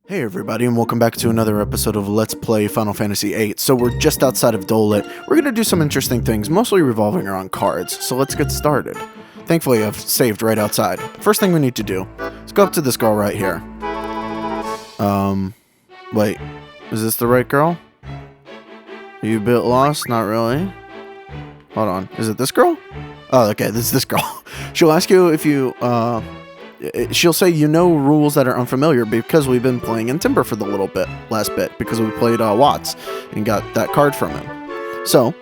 Hey everybody, and welcome back to another episode of Let's Play Final Fantasy VIII. So we're just outside of Dolet. We're going to do some interesting things, mostly revolving around cards. So let's get started. Thankfully, I've saved right outside. First thing we need to do is go up to this girl right here. Wait. Is this the right girl? Are you a bit lost? Not really. Hold on. Is it this girl? Oh, okay, this is this girl. She'll ask you if you, she'll say you know rules that are unfamiliar because we've been playing in Timber for the last bit, because we played Watts and got that card from him. So,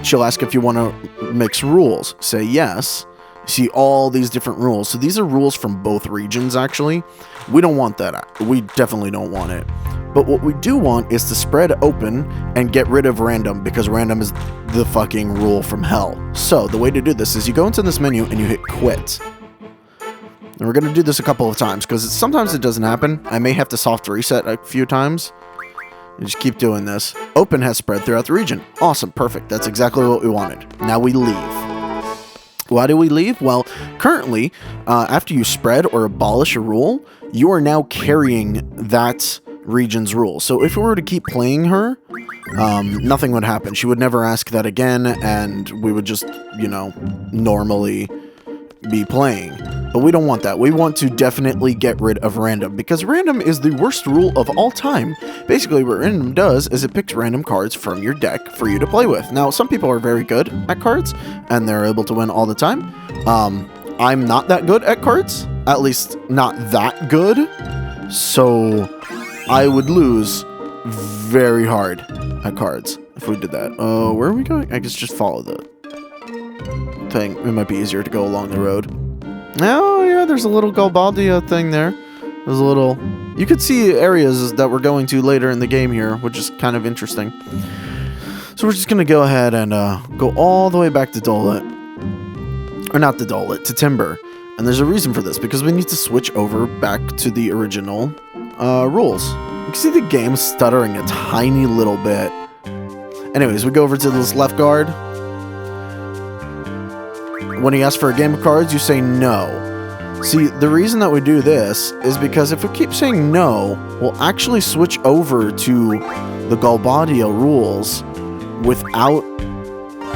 she'll ask if you want to mix rules. Say yes. See all these different rules. So these are rules from both regions, actually. We don't want that. We definitely don't want it. But what we do want is to spread open and get rid of random, because random is the fucking rule from hell. So the way to do this is you go into this menu and you hit quit. And we're going to do this a couple of times, because sometimes it doesn't happen. I may have to soft reset a few times. And just keep doing this. Open has spread throughout the region. Awesome, perfect. That's exactly what we wanted. Now we leave. Why do we leave? Well, currently, after you spread or abolish a rule, you are now carrying that region's rule. So if we were to keep playing her, nothing would happen. She would never ask that again, and we would just, you know, normally be playing. But we don't want that. We want to definitely get rid of random, because random is the worst rule of all time. Basically, what random does is it picks random cards from your deck for you to play with. Now, some people are very good at cards, and they're able to win all the time. I'm not that good at cards, at least not that good, so I would lose very hard at cards if we did that. Where are we going? I guess just follow the thing. It might be easier to go along the road. Oh, yeah, there's a little Galbadia thing there. There's a little... You could see areas that we're going to later in the game here, which is kind of interesting. So we're just going to go ahead and go all the way back to Dolet. Or not to Dolet, to Timber. And there's a reason for this, because we need to switch over back to the original rules. You can see the game stuttering a tiny little bit. Anyways, we go over to this left guard. When he asks for a game of cards, you say no. See, the reason that we do this is because if we keep saying no, we'll actually switch over to the Galbadia rules without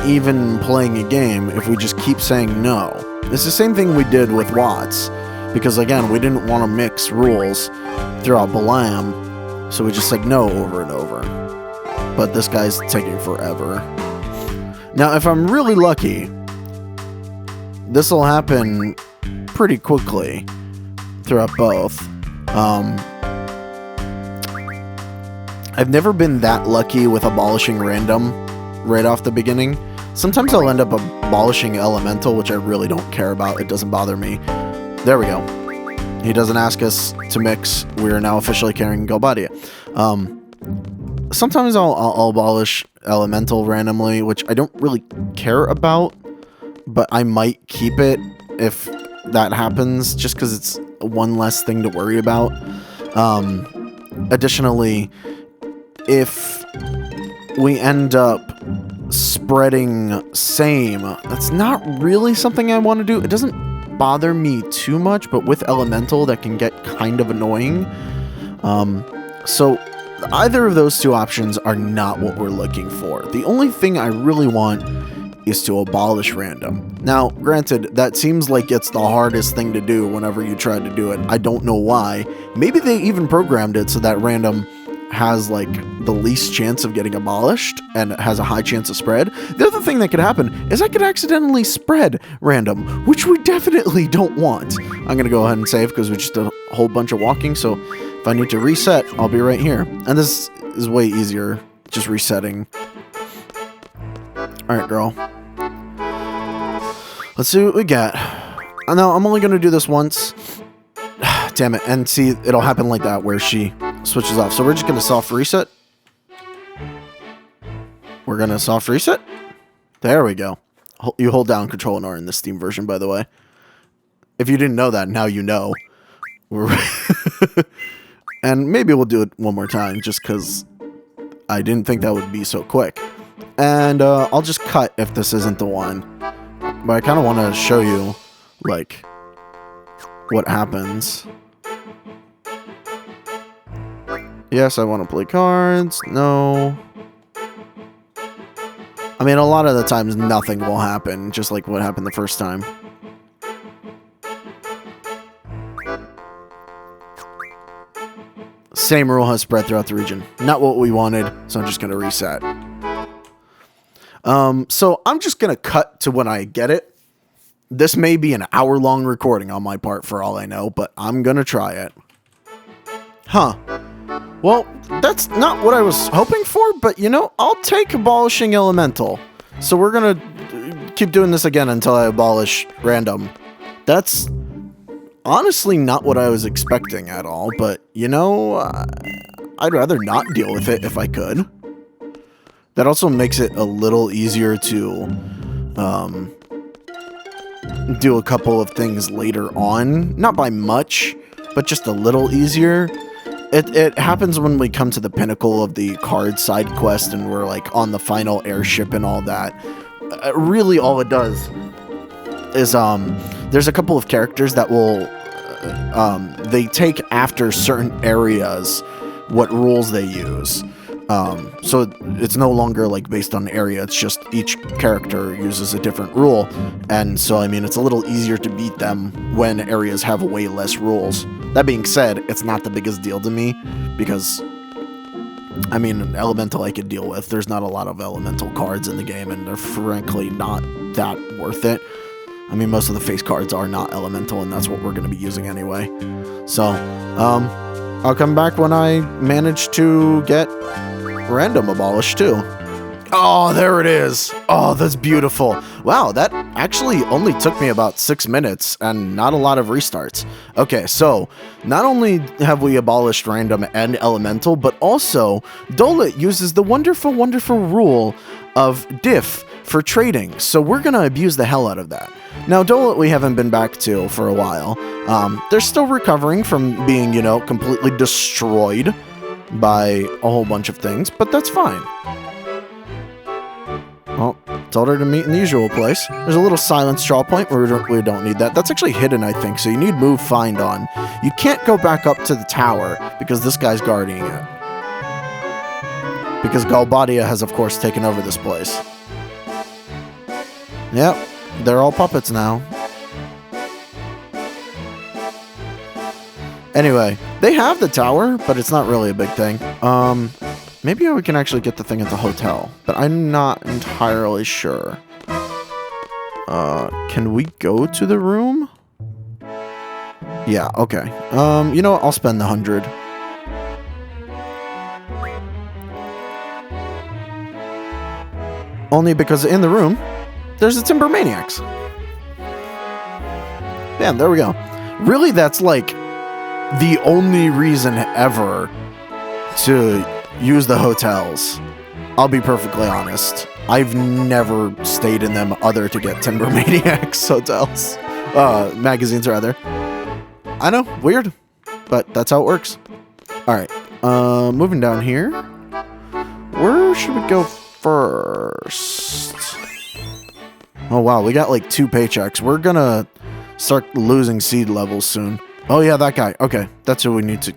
even playing a game if we just keep saying no. It's the same thing we did with Watts, because again, we didn't want to mix rules throughout Balam, so we just said no over and over. But this guy's taking forever. Now, if I'm really lucky, this will happen pretty quickly throughout both. I've never been that lucky with abolishing random right off the beginning. Sometimes I'll end up abolishing elemental, which I really don't care about. It doesn't bother me. There we go. He doesn't ask us to mix. We're now officially carrying Galbadia. Sometimes I'll abolish elemental randomly, which I don't really care about, but I might keep it if that happens, just because it's one less thing to worry about. Additionally, if we end up spreading same, that's not really something I want to do. It doesn't bother me too much, but with elemental, that can get kind of annoying. So either of those two options are not what we're looking for. The only thing I really want is to abolish random. Now, granted, that seems like it's the hardest thing to do whenever you try to do it. I don't know why. Maybe they even programmed it so that random has, like, the least chance of getting abolished and has a high chance of spread. The other thing that could happen is I could accidentally spread random, which we definitely don't want. I'm going to go ahead and save because we just did a whole bunch of walking, so if I need to reset, I'll be right here. And this is way easier, just resetting. Alright, girl. Let's see what we got. Now, I'm only going to do this once. Damn it. And see, it'll happen like that, where she switches off. So we're just going to soft reset. We're going to soft reset. There we go. You hold down Control and R in the Steam version, by the way. If you didn't know that, now you know. And maybe we'll do it one more time, just because I didn't think that would be so quick. And I'll just cut if this isn't the one. But I kind of want to show you, like, what happens. Yes, I want to play cards. No. I mean, a lot of the times nothing will happen, just like what happened the first time. Same rule has spread throughout the region. Not what we wanted, so I'm just going to reset. So I'm just going to cut to when I get it. This may be an hour-long recording on my part for all I know, but I'm going to try it. Huh. Well, that's not what I was hoping for, but you know, I'll take abolishing elemental. So we're going to keep doing this again until I abolish random. That's honestly not what I was expecting at all, but you know, I'd rather not deal with it if I could. That also makes it a little easier to do a couple of things later on. Not by much, but just a little easier. It happens when we come to the pinnacle of the card side quest and we're like on the final airship and all that. Really all it does is there's a couple of characters that will they take after certain areas what rules they use. So it's no longer like based on area, it's just each character uses a different rule. And so, I mean, it's a little easier to beat them when areas have way less rules. That being said, it's not the biggest deal to me because, I mean, an elemental I could deal with. There's not a lot of elemental cards in the game and they're frankly not that worth it. I mean, most of the face cards are not elemental and that's what we're going to be using anyway. So, I'll come back when I manage to get random abolished too. Oh, there it is. Oh, that's beautiful. Wow, that actually only took me about 6 minutes and not a lot of restarts. Okay, so not only have we abolished random and elemental, but also Dolet uses the wonderful, wonderful rule of diff for trading. So we're going to abuse the hell out of that. Now, Dolet we haven't been back to for a while. They're still recovering from being, you know, completely destroyed by a whole bunch of things, but that's fine. Well, told her to meet in the usual place. There's a little silence draw point where we don't need that. That's actually hidden, I think, so you need move find on. You can't go back up to the tower because this guy's guarding it. Because Galbadia has, of course, taken over this place. Yep, they're all puppets now. Anyway, they have the tower, but it's not really a big thing. Maybe we can actually get the thing at the hotel, but I'm not entirely sure. Can we go to the room? Yeah, okay. You know what? I'll spend the 100. Only because in the room, there's the Timber Maniacs. Bam, there we go. Really, that's like the only reason ever to use the hotels. I'll be perfectly honest. I've never stayed in them other to get Timber Maniacs hotels. Magazines, rather. I know, weird. But that's how it works. Alright, moving down here. Where should we go first? Oh wow, we got like 2 paychecks. We're gonna start losing seed levels soon. Oh yeah, that guy. Okay, that's who we need to...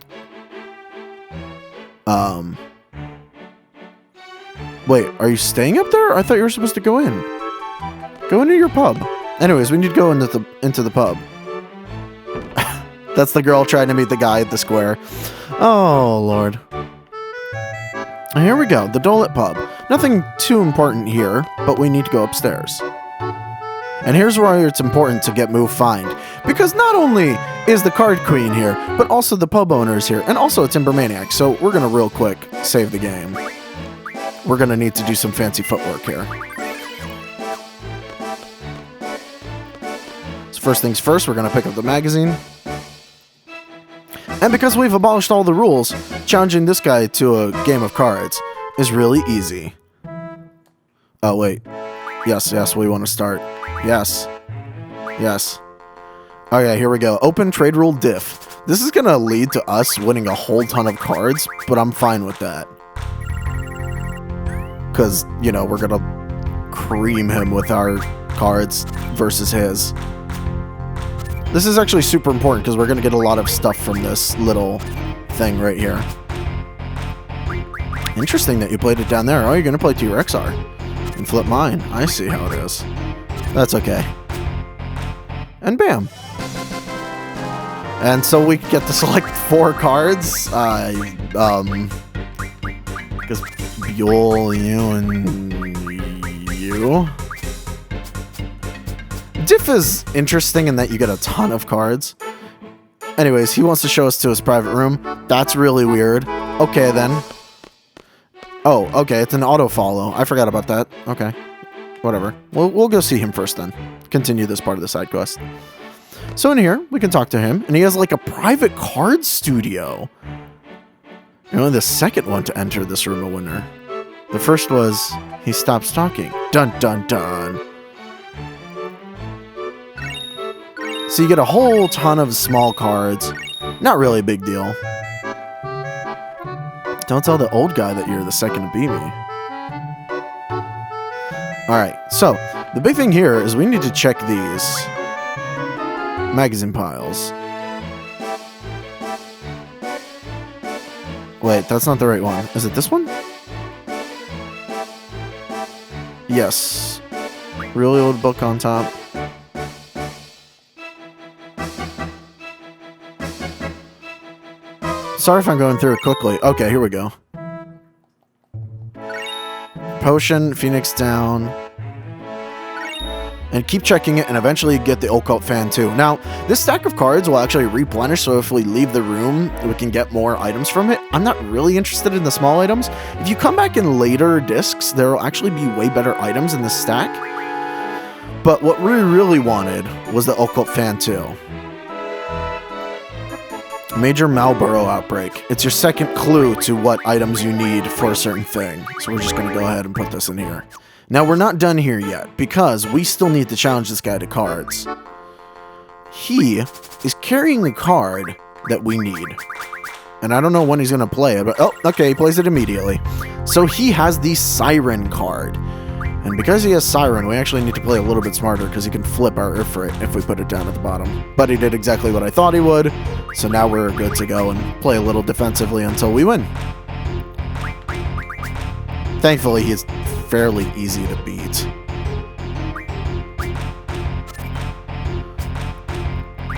Wait, are you staying up there? I thought you were supposed to go in. Go into your pub. Anyways, we need to go into the pub. That's the girl trying to meet the guy at the square. Oh, Lord. Here we go, the Dolet pub. Nothing too important here, but we need to go upstairs. And here's where it's important to get move find. Because not only is the card queen here, but also the pub owner is here, and also a Timber Maniac. So we're going to real quick save the game. We're going to need to do some fancy footwork here. So first things first, we're going to pick up the magazine. And because we've abolished all the rules, challenging this guy to a game of cards is really easy. Oh, wait. Yes, we want to start. Yes. Okay, here we go. Open trade rule diff. This is going to lead to us winning a whole ton of cards, but I'm fine with that. Because, you know, we're going to cream him with our cards versus his. This is actually super important because we're going to get a lot of stuff from this little thing right here. Interesting that you played it down there. Oh, you're going to play T-Rexar and flip mine. I see how it is. That's okay. And bam. And so we get to select 4 cards. Because Buell, you, and you. Diff is interesting in that you get a ton of cards. Anyways, he wants to show us to his private room. That's really weird. Okay, then. Oh, okay, it's an auto-follow. I forgot about that. Okay. Whatever. We'll go see him first, then. Continue this part of the side quest. So in here, we can talk to him, and he has like a private card studio. You're only the second one to enter this room a winner. The first was, he stops talking. Dun dun dun. So you get a whole ton of small cards. Not really a big deal. Don't tell the old guy that you're the second to beat me. Alright, so the big thing here is we need to check these magazine piles. Wait, that's not the right one. Is it this one? Yes. Really old book on top. Sorry if I'm going through it quickly. Okay, here we go. Potion, Phoenix down. And keep checking it, and eventually get the Occult Fan too. Now, this stack of cards will actually replenish, so if we leave the room, we can get more items from it. I'm not really interested in the small items. If you come back in later discs, there will actually be way better items in the stack. But what we really wanted was the Occult Fan too. Major Marlboro outbreak. It's your second clue to what items you need for a certain thing. So we're just going to go ahead and put this in here. Now, we're not done here yet, because we still need to challenge this guy to cards. He is carrying a card that we need. And I don't know when he's going to play it, but oh, okay, he plays it immediately. So he has the Siren card. And because he has Siren, we actually need to play a little bit smarter, because he can flip our Ifrit if we put it down at the bottom. But he did exactly what I thought he would, so now we're good to go and play a little defensively until we win. Thankfully, he's fairly easy to beat.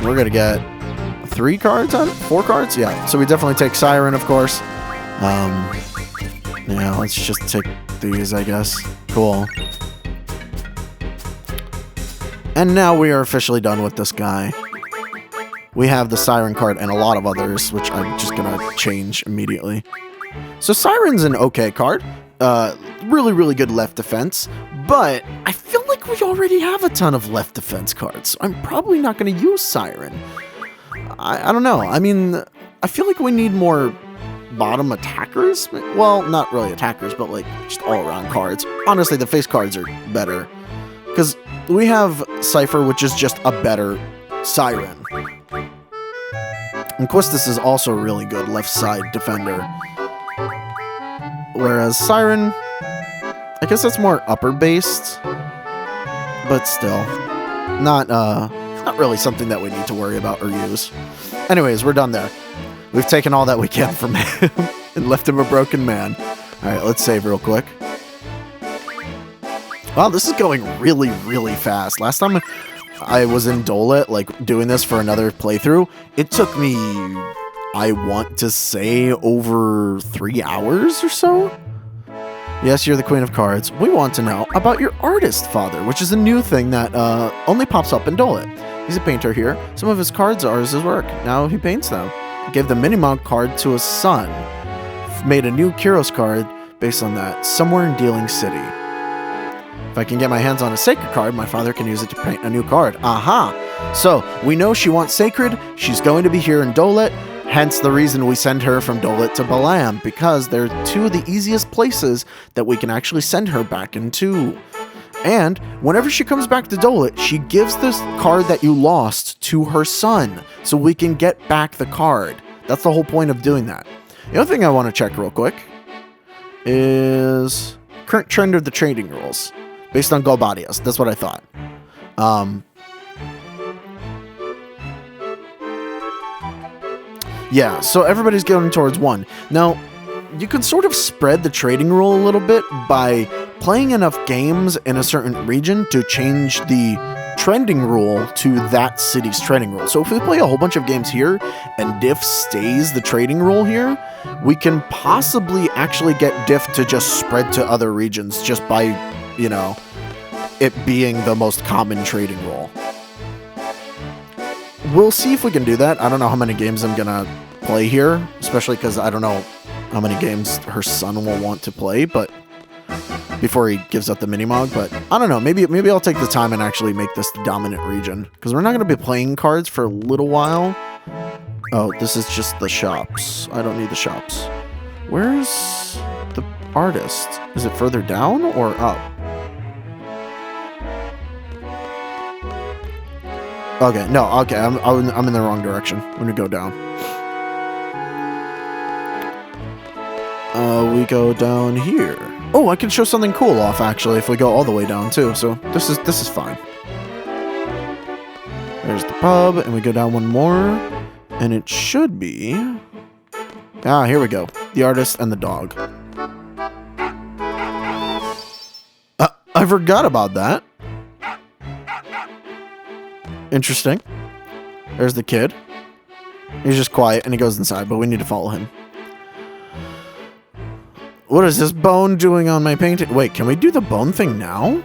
We're gonna get 3 cards on it? 4 cards? Yeah, so we definitely take Siren, of course. Yeah, let's just take these, I guess. Cool. And now we are officially done with this guy. We have the Siren card and a lot of others, which I'm just gonna change immediately. So Siren's an okay card. Really, really good left defense, but I feel like we already have a ton of left defense cards, so I'm probably not going to use Siren. I don't know. I mean, I feel like we need more bottom attackers. Well, not really attackers, but like just all-around cards. Honestly, the face cards are better, because we have Cypher, which is just a better Siren. And Quests is also a really good left side defender. Whereas Siren, I guess that's more upper-based, but still, not really something that we need to worry about or use. Anyways, we're done there. We've taken all that we can from him and left him a broken man. All right, let's save real quick. Wow, this is going really, really fast. Last time I was in Dolet, like, doing this for another playthrough, it took me, I want to say, over 3 hours or so? Yes, you're the Queen of Cards. We want to know about your artist father, which is a new thing that only pops up in Dolet. He's a painter here. Some of his cards are his work. Now he paints them. He gave the Minimount card to his son. Made a new Kyros card based on that, somewhere in Dealing City. If I can get my hands on a Sacred card, my father can use it to paint a new card. Aha! So, we know she wants Sacred. She's going to be here in Dolet. Hence the reason we send her from Dolet to Balam, because they're 2 of the easiest places that we can actually send her back into. And whenever she comes back to Dolet, she gives this card that you lost to her son, so we can get back the card. That's the whole point of doing that. The other thing I want to check real quick is current trend of the trading rules, based on Golbadias. That's what I thought. Yeah, so everybody's going towards 1. Now, you can sort of spread the trading rule a little bit by playing enough games in a certain region to change the trending rule to that city's trading rule. So if we play a whole bunch of games here and diff stays the trading rule here, we can possibly actually get diff to just spread to other regions just by, you know, it being the most common trading rule. We'll see if we can do that. I don't know how many games I'm gonna play here, especially because I don't know how many games her son will want to play, but before he gives up the minimog, but I don't know, maybe I'll take the time and actually make this the dominant region, because we're not going to be playing cards for a little while. Oh, this is just the shops. I don't need the shops. Where's the artist? Is it further down or up? Okay, no, okay, I'm in the wrong direction. I'm going to go down. We go down here. Oh, I can show something cool off, actually, if we go all the way down, too. So this is fine. There's the pub, and we go down one more. And it should be... Ah, here we go. The artist and the dog. I forgot about that. Interesting. There's the kid. He's just quiet, and he goes inside, but we need to follow him. What is this bone doing on my painting? Wait, can we do the bone thing now?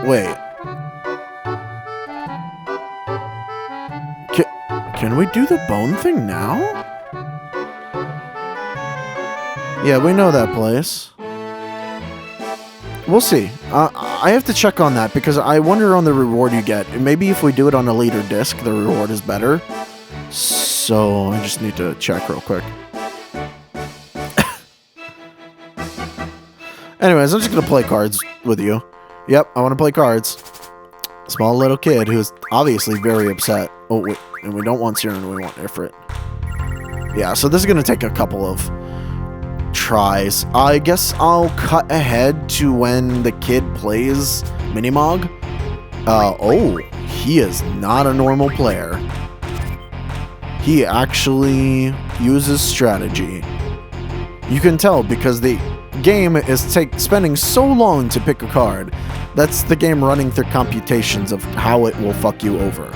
Wait. Can we do the bone thing now? Yeah, we know that place. We'll see. I have to check on that because I wonder on the reward you get. Maybe if we do it on a later disc, the reward is better. So I just need to check real quick. Anyways, I'm just going to play cards with you. Yep, I want to play cards. Small little kid who's obviously very upset. Oh, wait. And we don't want Siren, we want Ifrit. Yeah, so this is going to take a couple of tries. I guess I'll cut ahead to when the kid plays Minimog. Oh, he is not a normal player. He actually uses strategy. You can tell because the game is spending so long to pick a card. That's the game running through computations of how it will fuck you over.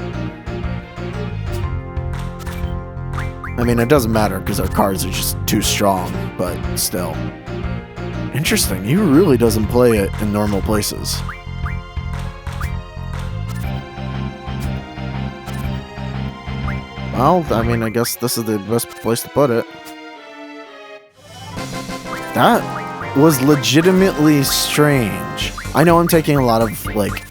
I mean, it doesn't matter because our cards are just too strong, but still. Interesting, he really doesn't play it in normal places. Well, I mean, I guess this is the best place to put it. That was legitimately strange. I know I'm taking a lot of, like,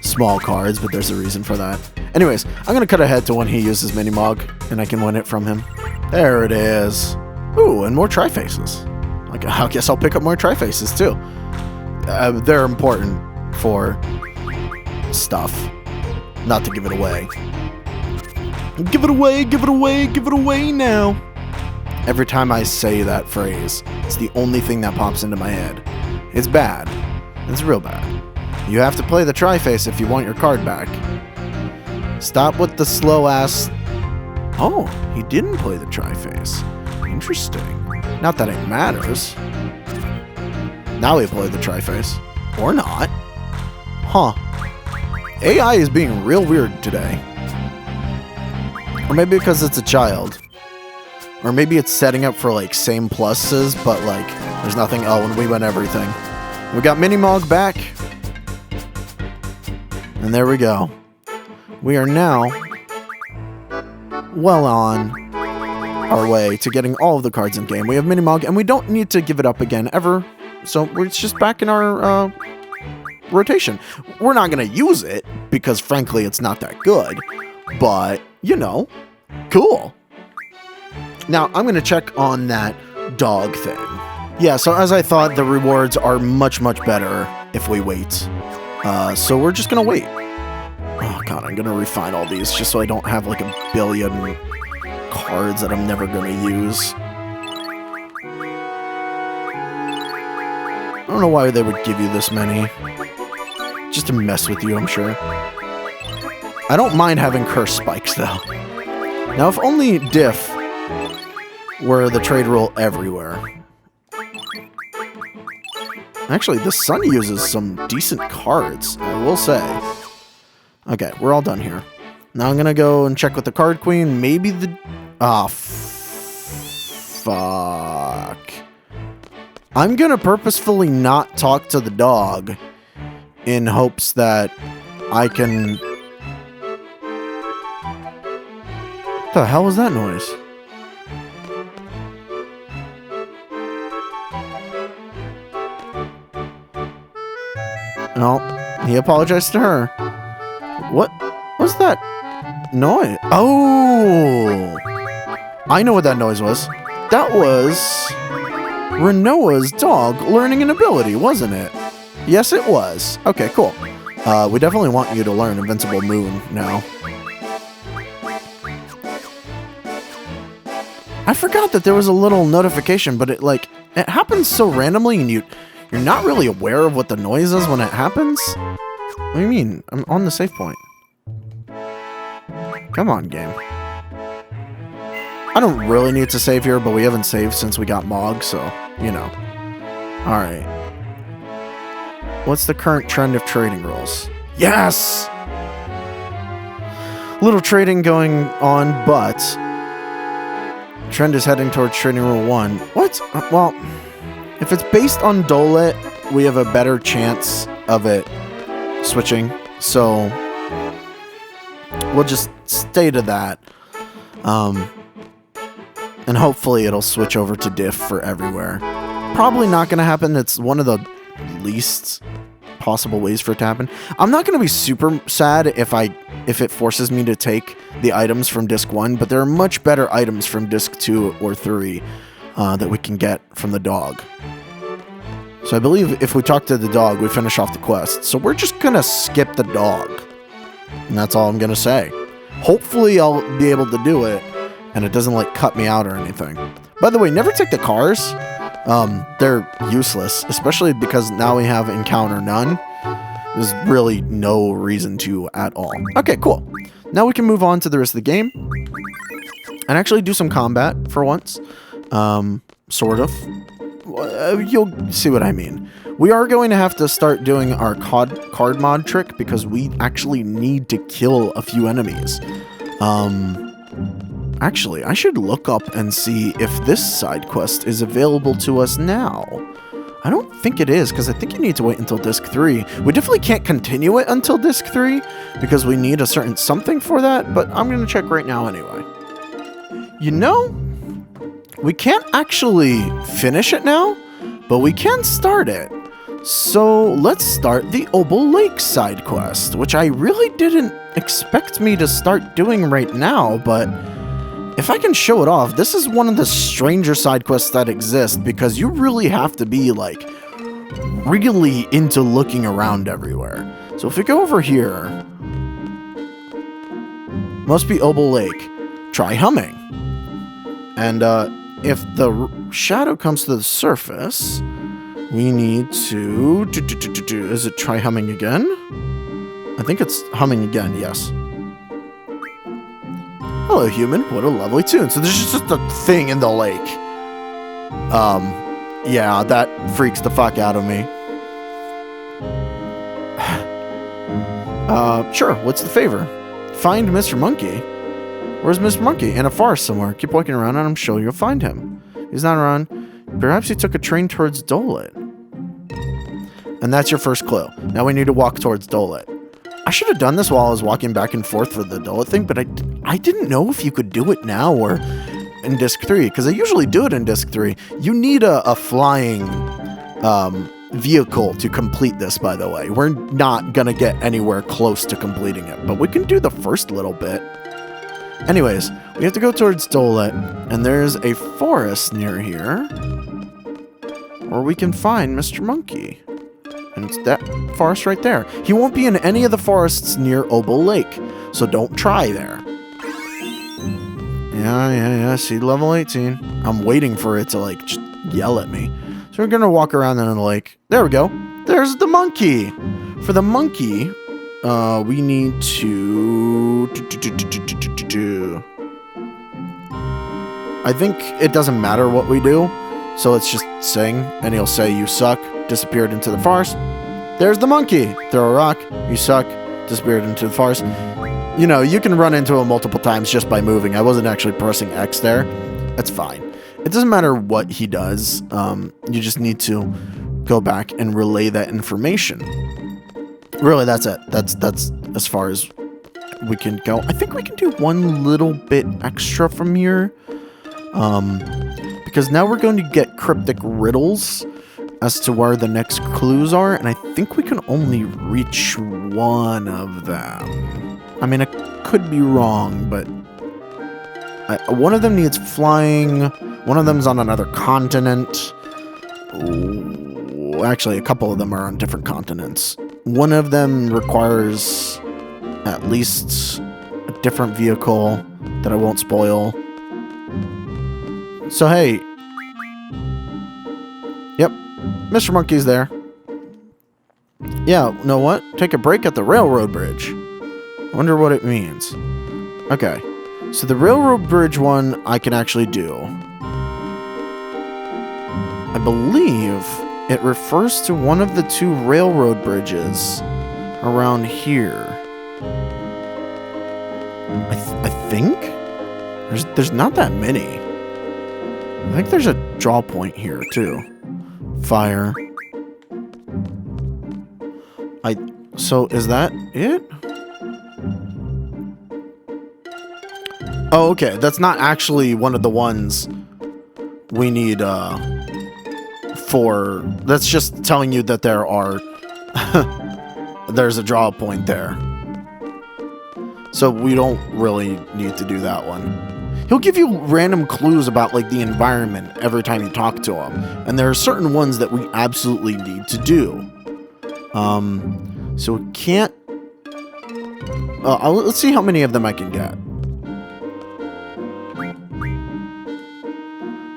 small cards, but there's a reason for that. Anyways, I'm going to cut ahead to when he uses Minimog, and I can win it from him. There it is. Ooh, and more Tri-Faces. I guess I'll pick up more Tri-Faces, too. They're important for stuff. Not to give it away. Give it away, give it away, give it away now. Every time I say that phrase, it's the only thing that pops into my head. It's bad. It's real bad. You have to play the Tri-Face if you want your card back. Stop with the slow-ass... Oh, he didn't play the Tri-Face. Interesting. Not that it matters. Now he played the Tri-Face. Or not. Huh. AI is being real weird today. Or maybe because it's a child. Or maybe it's setting up for, like, same pluses, but, like, there's nothing. Oh, and we win everything. We got Minimog back. And there we go. We are now well on our way to getting all of the cards in game. We have Minimog, and we don't need to give it up again ever. So it's just back in our rotation. We're not going to use it, because frankly, it's not that good. But, you know, cool. Now, I'm going to check on that dog thing. Yeah, so as I thought, the rewards are much, much better if we wait. So we're just going to wait. Oh, God, I'm going to refine all these just so I don't have, like, a billion cards that I'm never going to use. I don't know why they would give you this many. Just to mess with you, I'm sure. I don't mind having curse spikes, though. Now, if only diff were the trade rule everywhere. Actually, the sun uses some decent cards, I will say. Okay, we're all done here. Now I'm gonna go and check with the card queen. Maybe the... Ah, fuck. I'm gonna purposefully not talk to the dog in hopes that I can... What the hell was that noise? No, he apologized to her. What was that noise? Oh! I know what that noise was. That was Renoa's dog learning an ability, wasn't it? Yes, it was. Okay, cool. We definitely want you to learn Invincible Moon now. I forgot that there was a little notification, but it happens so randomly and you're not really aware of what the noise is when it happens? What do you mean? I'm on the save point. Come on, game. I don't really need to save here, but we haven't saved since we got Mog, so, you know. Alright. What's the current trend of trading rules? Yes! Little trading going on, but... Trend is heading towards trading rule 1. What? Well... If it's based on Dolet, we have a better chance of it switching. So, we'll just stay to that. And hopefully it'll switch over to diff for everywhere. Probably not going to happen. It's one of the least possible ways for it to happen. I'm not going to be super sad if it forces me to take the items from disc 1, but there are much better items from disc 2 or 3. That we can get from the dog. So I believe if we talk to the dog, we finish off the quest. So we're just gonna skip the dog. And that's all I'm gonna say. Hopefully I'll be able to do it, and it doesn't cut me out or anything. By the way, never take the cars. They're useless, especially because now we have encounter none. There's really no reason to at all. Okay, cool. Now we can move on to the rest of the game. And actually do some combat for once. Sort of. You'll see what I mean. We are going to have to start doing our card mod trick because we actually need to kill a few enemies. Actually, I should look up and see if this side quest is available to us now. I don't think it is, because I think you need to wait until disc 3. We definitely can't continue it until disc 3 because we need a certain something for that, but I'm going to check right now anyway. You know, we can't actually finish it now, but we can start it. So let's start the Opal Lake side quest, which I really didn't expect me to start doing right now, but if I can show it off, this is one of the stranger side quests that exist because you really have to be really into looking around everywhere. So if we go over here, must be Opal Lake, try humming. And if the shadow comes to the surface, we need to... Is it try humming again? I think it's humming again, yes. Hello, human. What a lovely tune. So there's just a thing in the lake. Yeah, that freaks the fuck out of me. Sure, what's the favor? Find Mr. Monkey. Where's Mr. Monkey? In a forest somewhere. Keep walking around and I'm sure you'll find him. He's not around. Perhaps he took a train towards Dolet. And that's your first clue. Now we need to walk towards Dolet. I should have done this while I was walking back and forth for the Dolet thing, but I didn't know if you could do it now or in Disc 3, because I usually do it in Disc 3. You need a flying vehicle to complete this, by the way. We're not going to get anywhere close to completing it, but we can do the first little bit. Anyways, we have to go towards Dolet, and there's a forest near here where we can find Mr. Monkey. And it's that forest right there. He won't be in any of the forests near Opal Lake, so don't try there. Yeah, see, level 18. I'm waiting for it to, just yell at me. So we're gonna walk around in the lake. There we go. There's the monkey. For the monkey, we need to... I think it doesn't matter what we do. So let's just sing, and he'll say, "You suck," disappeared into the forest. There's the monkey. Throw a rock. You suck. Disappeared into the forest. You know, you can run into him multiple times just by moving. I wasn't actually pressing X there. That's fine. It doesn't matter what he does. You just need to go back and relay that information. Really, that's it. That's as far as we can go. I think we can do one little bit extra from here. Because now we're going to get cryptic riddles as to where the next clues are, and I think we can only reach one of them. I mean, I could be wrong, but one of them needs flying, one of them's on another continent. Ooh, actually, a couple of them are on different continents. One of them requires at least a different vehicle that I won't spoil. So, hey. Yep. Mr. Monkey's there. Yeah, know what? Take a break at the railroad bridge. Wonder what it means. Okay. So the railroad bridge one I can actually do. I believe it refers to one of the two railroad bridges around here. I think? There's not that many. I think there's a draw point here, too. Fire. So, is that it? Oh, okay. That's not actually one of the ones we need, for... That's just telling you that there are... there's a draw point there. So, we don't really need to do that one. He'll give you random clues about, like, the environment every time you talk to him. And there are certain ones that we absolutely need to do. So we can't... let's see how many of them I can get.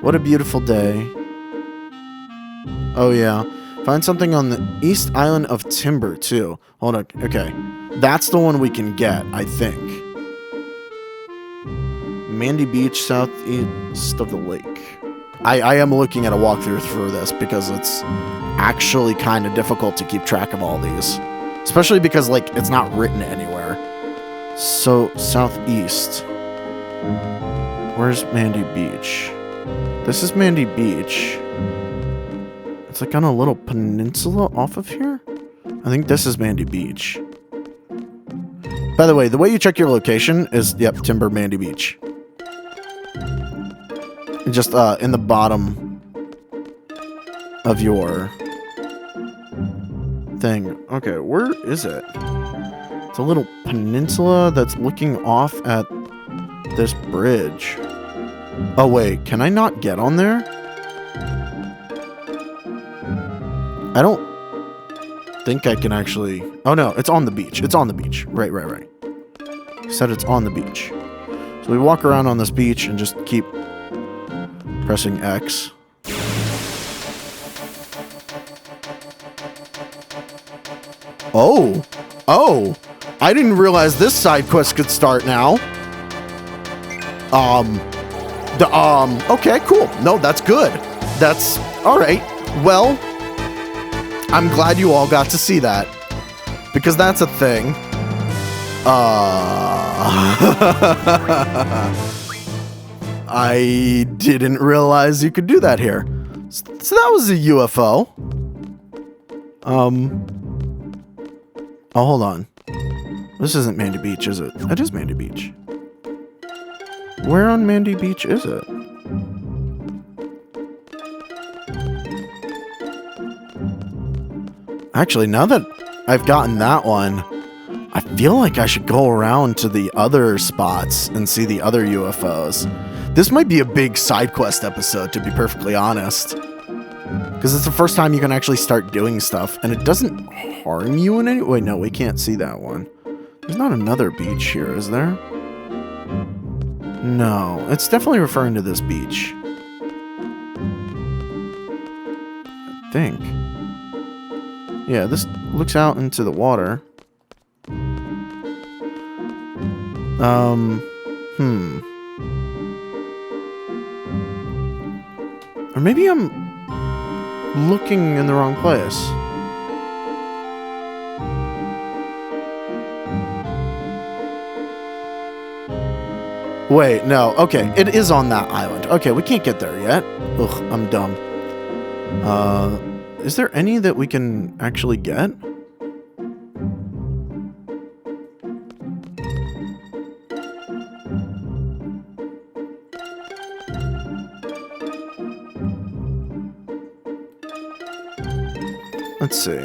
What a beautiful day. Oh, yeah. Find something on the East Island of Timber, too. Hold on. Okay. That's the one we can get, I think. Mandy Beach, southeast of the lake. I am looking at a walkthrough for this because it's actually kind of difficult to keep track of all these. Especially because, like, it's not written anywhere. So, southeast. Where's Mandy Beach? This is Mandy Beach. It's like on a little peninsula off of here? I think this is Mandy Beach. By the way, the way you check your location is, yep, Timber Mandy Beach. Just in the bottom of your thing. Okay, where is it? It's a little peninsula that's looking off at this bridge. Oh, wait. Can I not get on there? I don't think I can actually... Oh, no. It's on the beach. It's on the beach. Right. Said it's on the beach. So we walk around on this beach and just keep pressing X. Oh! I didn't realize this side quest could start now. Okay, cool. No, that's good. That's alright. Well, I'm glad you all got to see that. Because that's a thing. I didn't realize you could do that here. So that was a UFO. Oh, hold on. This isn't Mandy Beach, is it? It is Mandy Beach. Where on Mandy Beach is it? Actually, now that I've gotten that one, I feel like I should go around to the other spots and see the other UFOs. This might be a big side quest episode, to be perfectly honest. Because it's the first time you can actually start doing stuff, and it doesn't harm you in any way. Wait, no, we can't see that one. There's not another beach here, is there? No, it's definitely referring to this beach. think. Yeah, this looks out into the water. Or maybe I'm looking in the wrong place. Wait, no. Okay, it is on that island. Okay, we can't get there yet. Ugh, I'm dumb. Is there any that we can actually get? Let's see.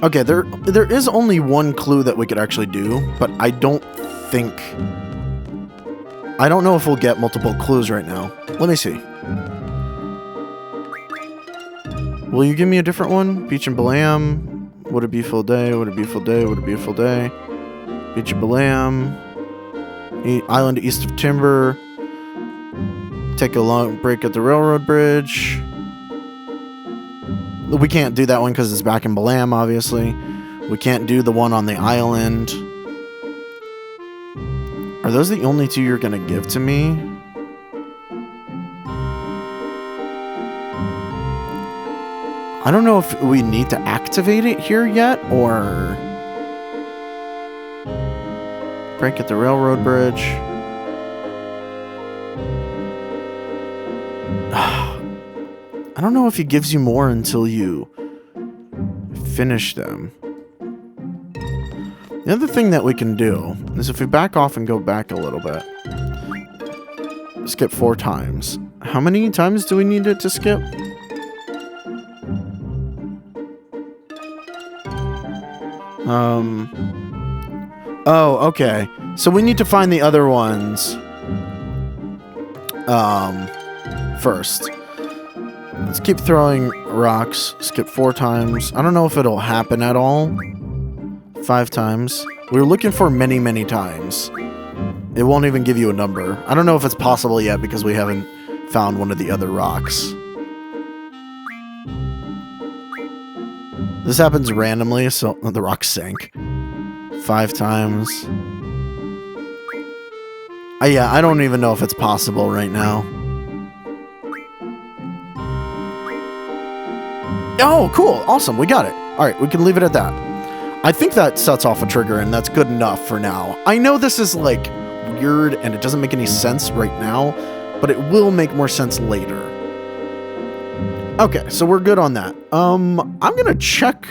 Okay, there is only one clue that we could actually do, but I don't know if we'll get multiple clues right now. Let me see. Will you give me a different one? Beach and Balam. Would it be full day? Would it be full day? Would it be a full day? Beach and Balam. Island east of Timber. Take a long break at the railroad bridge. We can't do that one because it's back in Balam, obviously. We can't do the one on the island. Are those the only two you're going to give to me? I don't know if we need to activate it here yet, or... Break at the railroad bridge. I don't know if he gives you more until you finish them. The other thing that we can do is if we back off and go back a little bit. Skip 4 times. How many times do we need it to skip? Oh, okay. So we need to find the other ones first. Let's keep throwing rocks. Skip 4 times. I don't know if it'll happen at all. 5 times. We were looking for many, many times. It won't even give you a number. I don't know if it's possible yet because we haven't found one of the other rocks. This happens randomly, so the rock sank. 5 times. Yeah, I don't even know if it's possible right now. Oh, cool. Awesome. We got it. All right, we can leave it at that. I think that sets off a trigger, and that's good enough for now. I know this is, like, weird, and it doesn't make any sense right now, but it will make more sense later. Okay, so we're good on that. I'm gonna check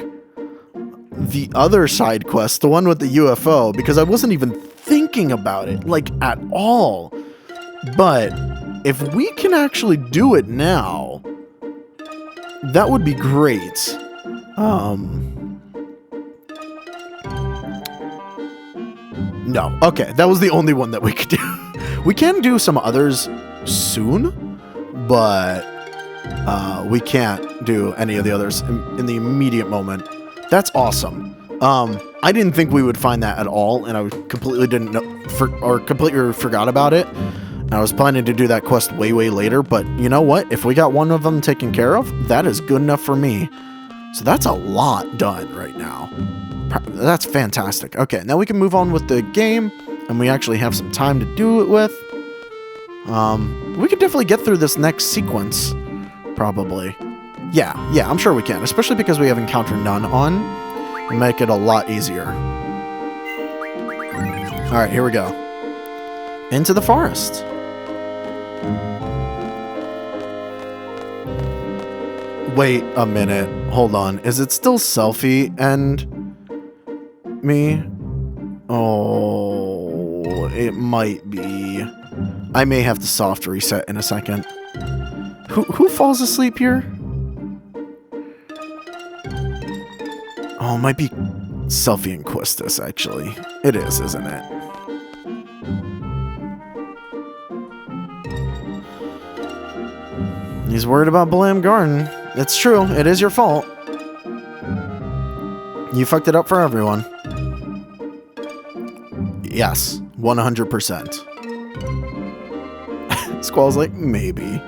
the other side quest, the one with the UFO, because I wasn't even thinking about it, like, at all. But if we can actually do it now, that would be great. No. Okay, that was the only one that we could do. We can do some others soon, but we can't do any of the others in the immediate moment. That's awesome. I didn't think we would find that at all, and I completely didn't know, completely forgot about it. I was planning to do that quest way, way later, but you know what? If we got one of them taken care of, that is good enough for me. So that's a lot done right now. That's fantastic. Okay, now we can move on with the game, and we actually have some time to do it with. We could definitely get through this next sequence, probably. Yeah, I'm sure we can, especially because we have Encounter None on. It'll make it a lot easier. Alright, here we go. Into the forest. Wait a minute. Hold on. Is it still Selfie and me? Oh, it might be. I may have to soft reset in a second. Who falls asleep here? Oh, it might be Selfie and Quistis, actually. It is, isn't it? He's worried about Balam Garden. It's true. It is your fault. You fucked it up for everyone. Yes, 100%. Squall's like, maybe.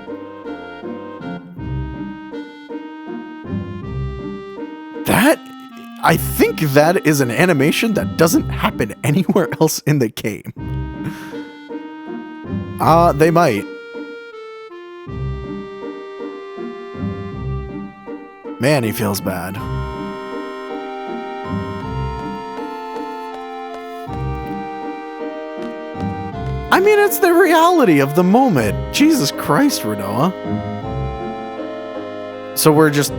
I think that is an animation that doesn't happen anywhere else in the game. They might. Man, he feels bad. I mean, it's the reality of the moment. Jesus Christ, Renoa. So we're just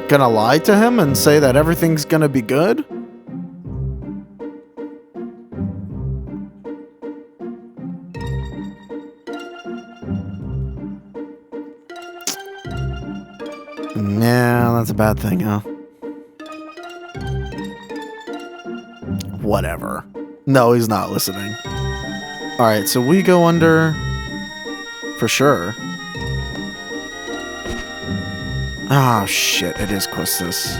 gonna lie to him and say that everything's gonna be good? Nah, that's a bad thing, huh? Whatever. No, he's not listening. Alright, so we go under... For sure. Ah, oh, shit, it is Quests.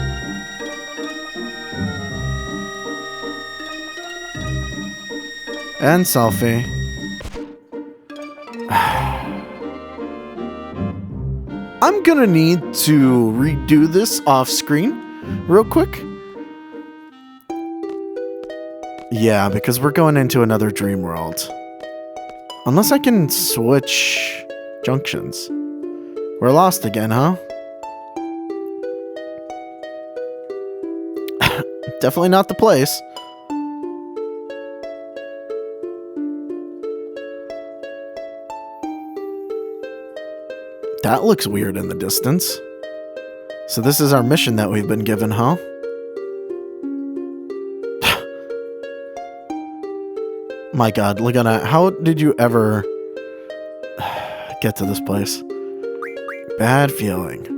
And selfie. I'm gonna need to redo this off screen real quick. Yeah, because we're going into another dream world. Unless I can switch junctions. We're lost again, huh? Definitely not the place. That looks weird in the distance. So this is our mission that we've been given, huh? My god, Laguna, how did you ever get to this place? Bad feeling.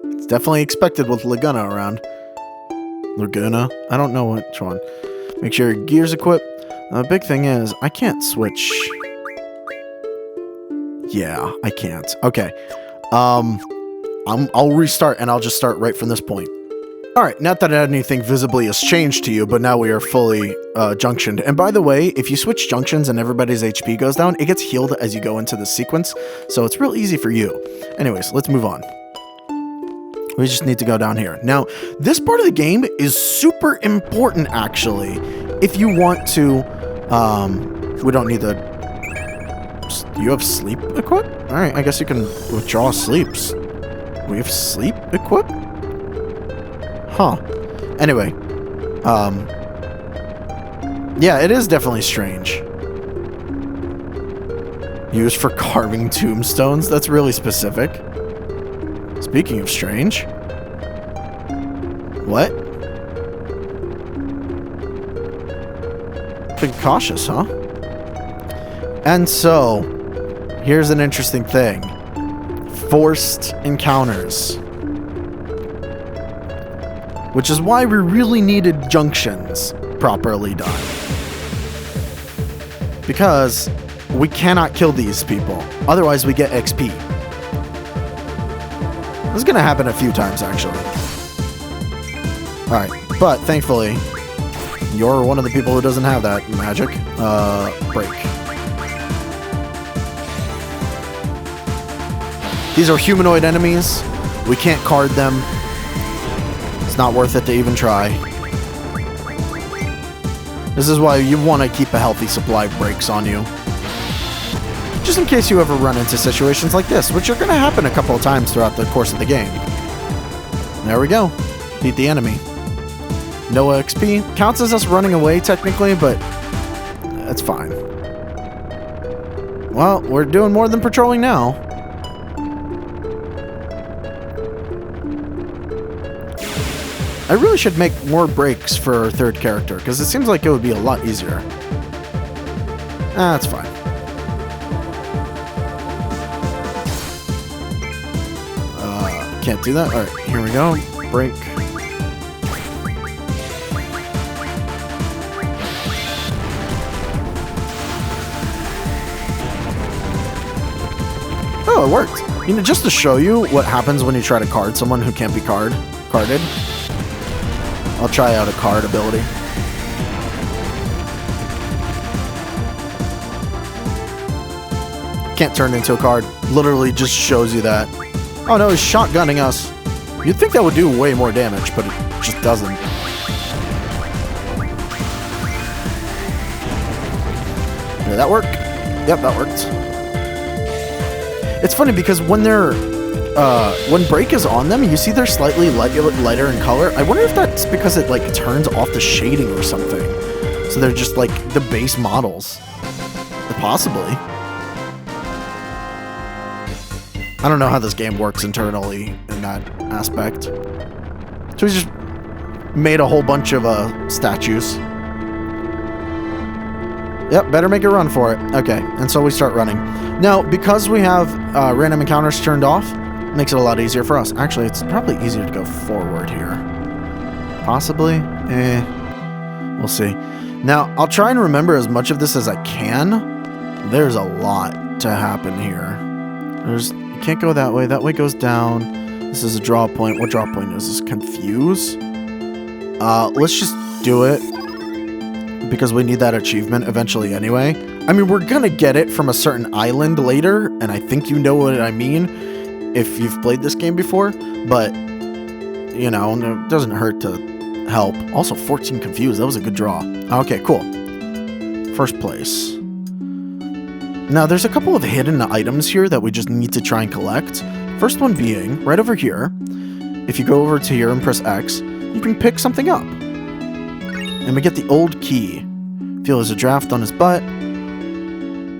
It's definitely expected with Laguna around. Laguna? I don't know which one. Make sure your gear's equipped. The big thing is, I can't switch. Yeah, I can't. Okay. I'll restart and I'll just start right from this point. Alright, not that anything visibly has changed to you, but now we are fully junctioned. And by the way, if you switch junctions and everybody's HP goes down, it gets healed as you go into the sequence. So it's real easy for you. Anyways, let's move on. We just need to go down here. Now, this part of the game is super important, actually. If you want to, we don't need the... Do you have sleep equipped? Alright, I guess you can withdraw sleeps. We have sleep equipped? Huh. Anyway, yeah, it is definitely strange. Used for carving tombstones? That's really specific. Speaking of strange. What? Big cautious, huh? And so, here's an interesting thing. Forced encounters. Which is why we really needed junctions properly done. Because we cannot kill these people. Otherwise we get XP. This is going to happen a few times, actually. Alright, but thankfully, you're one of the people who doesn't have that magic. Break. These are humanoid enemies. We can't card them. It's not worth it to even try. This is why you want to keep a healthy supply of breaks on you. Just in case you ever run into situations like this, which are going to happen a couple of times throughout the course of the game. There we go. Beat the enemy. No XP. Counts as us running away, technically, but that's fine. Well, we're doing more than patrolling now. I really should make more breaks for our third character, because it seems like it would be a lot easier. That's fine. Can't do that? Alright, here we go. Break. Oh, it worked. You know, just to show you what happens when you try to card someone who can't be carded, I'll try out a card ability. Can't turn into a card. Literally just shows you that. Oh no, he's shotgunning us. You'd think that would do way more damage, but it just doesn't. Did that work? Yep, that worked. It's funny because when they're when break is on them, you see they're slightly lighter in color. I wonder if that's because it like turns off the shading or something. So they're just like the base models. Possibly. I don't know how this game works internally in that aspect. So we just made a whole bunch of statues. Yep, better make a run for it. Okay, and so we start running. Now, because we have random encounters turned off, it makes it a lot easier for us. Actually, it's probably easier to go forward here. Possibly? We'll see. Now, I'll try and remember as much of this as I can. There's a lot to happen here. You can't go that way. That way goes down. This is a draw point. What draw point is this? Confuse? Let's just do it. Because we need that achievement eventually anyway. I mean, we're gonna get it from a certain island later, and I think you know what I mean if you've played this game before, but, you know, it doesn't hurt to help. Also, 14 confused. That was a good draw. Okay, cool. First place. Now, there's a couple of hidden items here that we just need to try and collect. First one being, right over here, if you go over to here and press X, you can pick something up. And we get the old key. Feel there's a draft on his butt.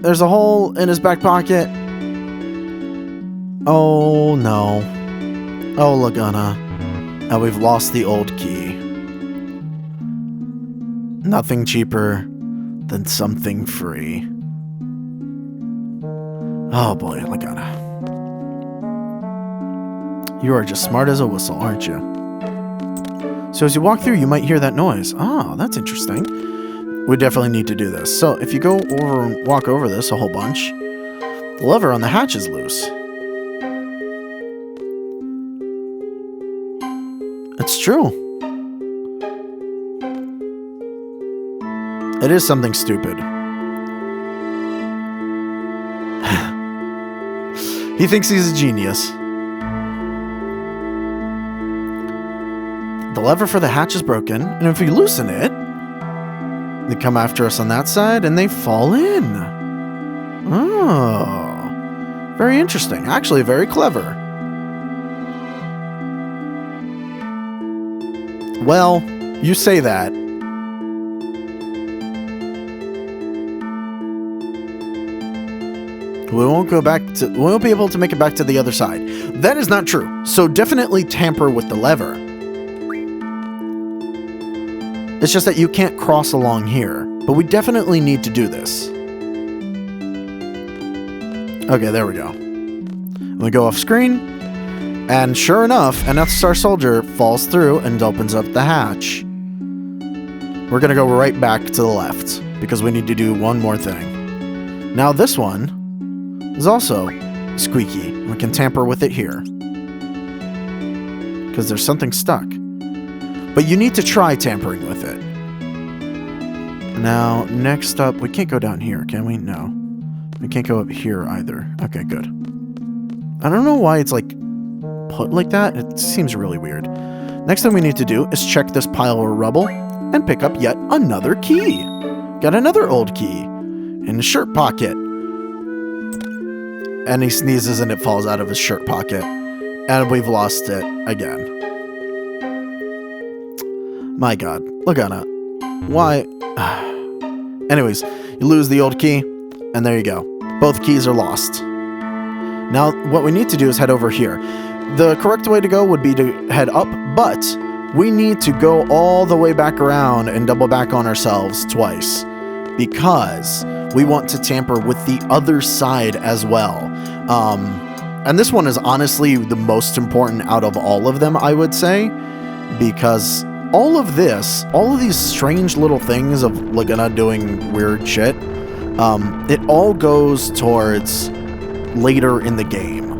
There's a hole in his back pocket. Oh no. Oh Laguna. Now we've lost the old key. Nothing cheaper than something free. Oh boy, Laguna. You are just smart as a whistle, aren't you? So as you walk through, you might hear that noise. Oh, that's interesting. We definitely need to do this. So if you go over and walk over this a whole bunch, the lever on the hatch is loose. It's true. It is something stupid. He thinks he's a genius. The lever for the hatch is broken, and if we loosen it, they come after us on that side, and they fall in. Oh. Very interesting. Actually, very clever. Well, you say that. We won't be able to make it back to the other side. That is not true. So definitely tamper with the lever. It's just that you can't cross along here, but we definitely need to do this. Okay, there we go. We go off screen, and sure enough, an Death Star soldier falls through and opens up the hatch. We're gonna go right back to the left, because we need to do one more thing. Now this one is also squeaky. We can tamper with it here, because there's something stuck. But you need to try tampering with it. Now, next up, we can't go down here, can we? No. We can't go up here either. Okay, good. I don't know why it's like put like that. It seems really weird. Next thing we need to do is check this pile of rubble and pick up yet another key. Got another old key in the shirt pocket. And he sneezes and it falls out of his shirt pocket. And we've lost it again. My god. Laguna. Why? Anyways, you lose the old key, and there you go. Both keys are lost. Now, what we need to do is head over here. The correct way to go would be to head up, but we need to go all the way back around and double back on ourselves twice, because we want to tamper with the other side as well. And this one is honestly the most important out of all of them, I would say, because all of these strange little things of Laguna doing weird shit, it all goes towards later in the game.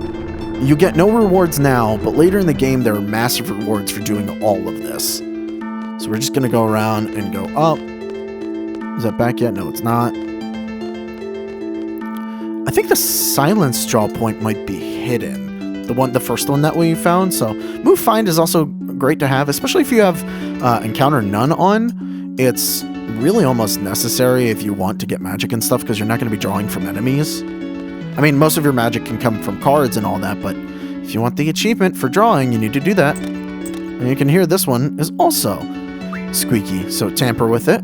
You get no rewards now, but later in the game there are massive rewards for doing all of this. So we're just going to go around and go up. Is that back yet? No, it's not. I think the silence draw point might be hidden. The first one that we found. So move find is also great to have, especially if you have encounter none on. It's really almost necessary if you want to get magic and stuff, because you're not going to be drawing from enemies. I mean, most of your magic can come from cards and all that, but if you want the achievement for drawing, you need to do that. And you can hear this one is also squeaky, so tamper with it.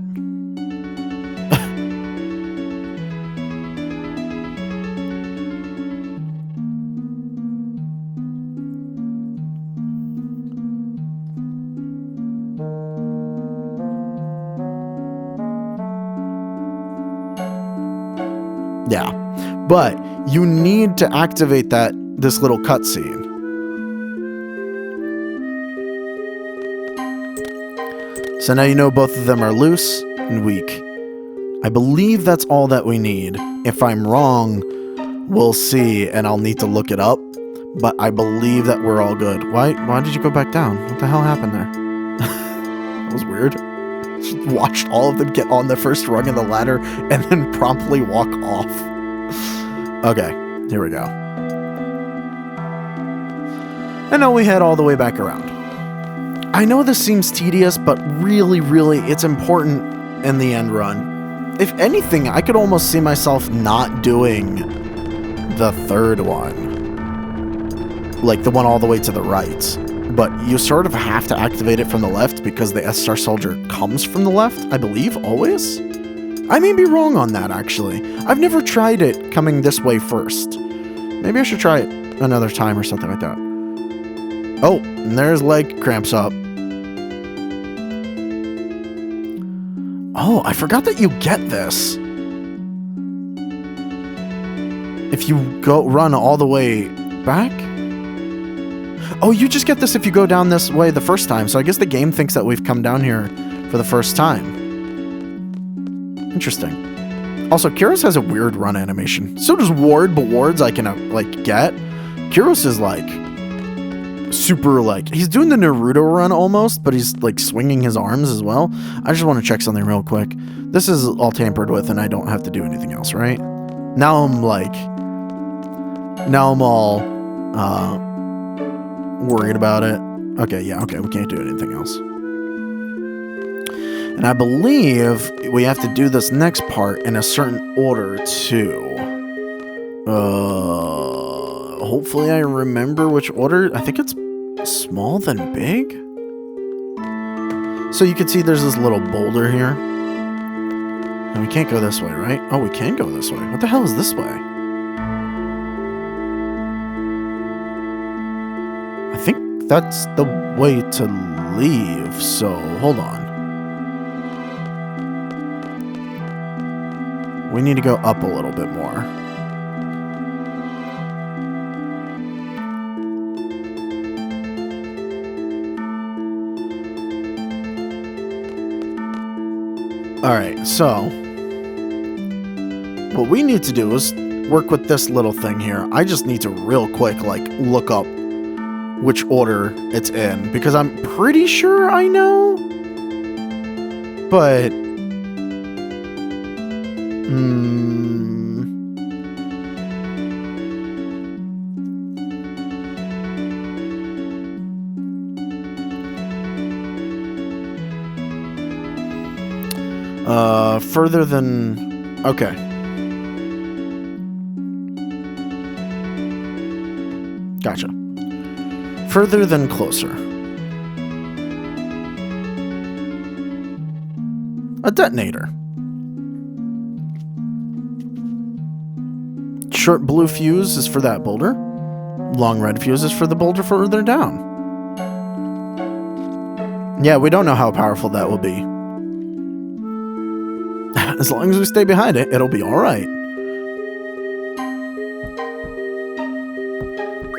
Yeah, but you need to activate this little cutscene. So now you know both of them are loose and weak. I believe that's all that we need. If I'm wrong, we'll see, and I'll need to look it up. But I believe that we're all good. Why did you go back down? What the hell happened there? That was weird. Just watched all of them get on the first rung of the ladder and then promptly walk off. Okay, here we go. And now we head all the way back around. I know this seems tedious, but really, it's important in the end run. If anything, I could almost see myself not doing the third one. Like the one all the way to the right. But you sort of have to activate it from the left because the S-Star Soldier comes from the left, I believe, always? I may be wrong on that, actually. I've never tried it coming this way first. Maybe I should try it another time or something like that. Oh, and there's leg cramps up. Oh, I forgot that you get this. If you run all the way back? Oh, you just get this if you go down this way the first time. So I guess the game thinks that we've come down here for the first time. Interesting. Also, Kyros has a weird run animation. So does Ward, but Ward's I can, get. Kyros is, super, he's doing the Naruto run almost, but he's, swinging his arms as well. I just want to check something real quick. This is all tampered with, and I don't have to do anything else, right? Now I'm, all, worried about it. Okay, yeah, okay, we can't do anything else. And I believe we have to do this next part in a certain order, too. Hopefully I remember which order. I think it's small then big. So you can see there's this little boulder here. And we can't go this way, right? Oh, we can go this way. What the hell is this way? I think that's the way to leave, so hold on. We need to go up a little bit more. Alright, so what we need to do is work with this little thing here. I just need to real quick, look up which order it's in, because I'm pretty sure I know, but further than... Okay. Gotcha. Further than closer. A detonator. Short blue fuse is for that boulder. Long red fuse is for the boulder further down. Yeah, we don't know how powerful that will be. As long as we stay behind it, it'll be alright.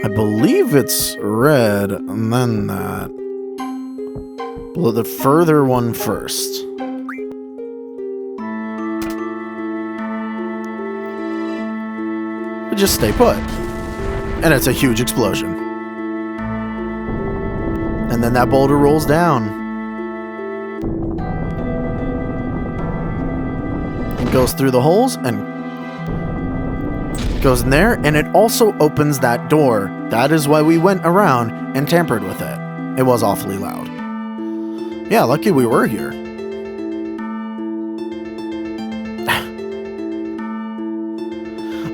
I believe it's red, and then that. Blow the further one first. Just stay put. And it's a huge explosion. And then that boulder rolls down. It goes through the holes and goes in there, and it also opens that door. That is why we went around and tampered with it. It was awfully loud. Yeah, lucky we were here.